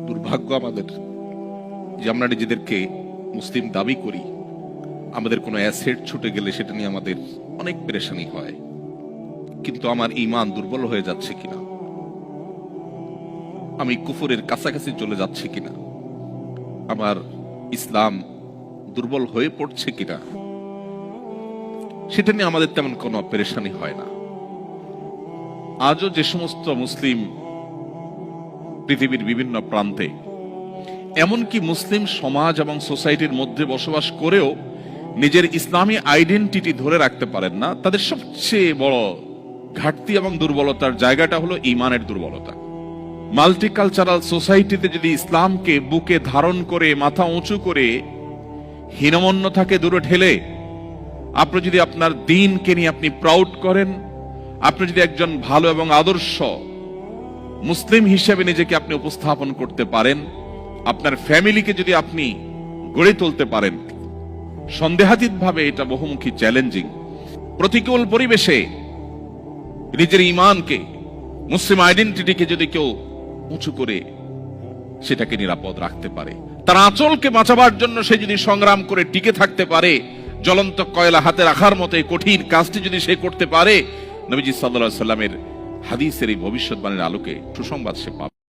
দুর্ভাগ্য আমাদের যে আমরা নিজেদেরকে মুসলিম দাবি করি, আমাদের কোনো অ্যাসেট ছুটে গেলে সেটা নিয়ে আমাদের অনেক পেরেশানি হয়। কিন্তু আমার ঈমান দুর্বল হয়ে যাচ্ছে কিনা, আমি কুফরের কাছাকাছি চলে যাচ্ছে কিনা, আমার ইসলাম দুর্বল হয়ে পড়ছে কিনা, সেটা নিয়ে আমাদের তেমন কোনো পেরেশানি হয় না। আজও যে সমস্ত মুসলিম পৃথিবীর বিভিন্ন প্রান্তে, এমনকি মুসলিম সমাজ এবং সোসাইটির মধ্যে বসবাস করেও নিজের ইসলামী আইডেন্টিটি ধরে রাখতে পারেন না, তাদের সবচেয়ে বড় ঘাটতি এবং দুর্বলতার জায়গাটা হলো ঈমানের দুর্বলতা। মাল্টিকালচারাল সোসাইটিতে যদি ইসলামকে বুকে ধারণ করে মাথা উঁচু করে হীনমন্যতাকে দূরে ঠেলে আপনি যদি আপনার দ্বীনকে নিয়ে আপনি প্রাউড করেন, আপনি যদি একজন ভালো এবং আদর্শ মুসলিম হিসেবে নিজেকে আপনি উপস্থাপন করতে পারেন, আপনার ফ্যামিলিকে যদি আপনি গড়ে তুলতে পারেন, সন্দেহাতীত ভাবে এটা বহুমুখী চ্যালেঞ্জিং। প্রতিকূল পরিবেশে নিজের ঈমানকে, মুসলিম আইডেন্টিটিকে যদি কেউ উঁচু করে সেটাকে নিরাপদ রাখতে পারে, তার আঁচলকে বাঁচাবার জন্য সে যদি সংগ্রাম করে টিকে থাকতে পারে, জ্বলন্ত কয়লা হাতে রাখার মতো এই কঠিন কাজটি যদি সে করতে পারে, নবীজি সাল্লাল্লাহু আলাইহি ওয়াসাল্লামের হাদিসের এই ভবিষ্যৎবাণীর আলোকে সুসংবাদ সে পাবে।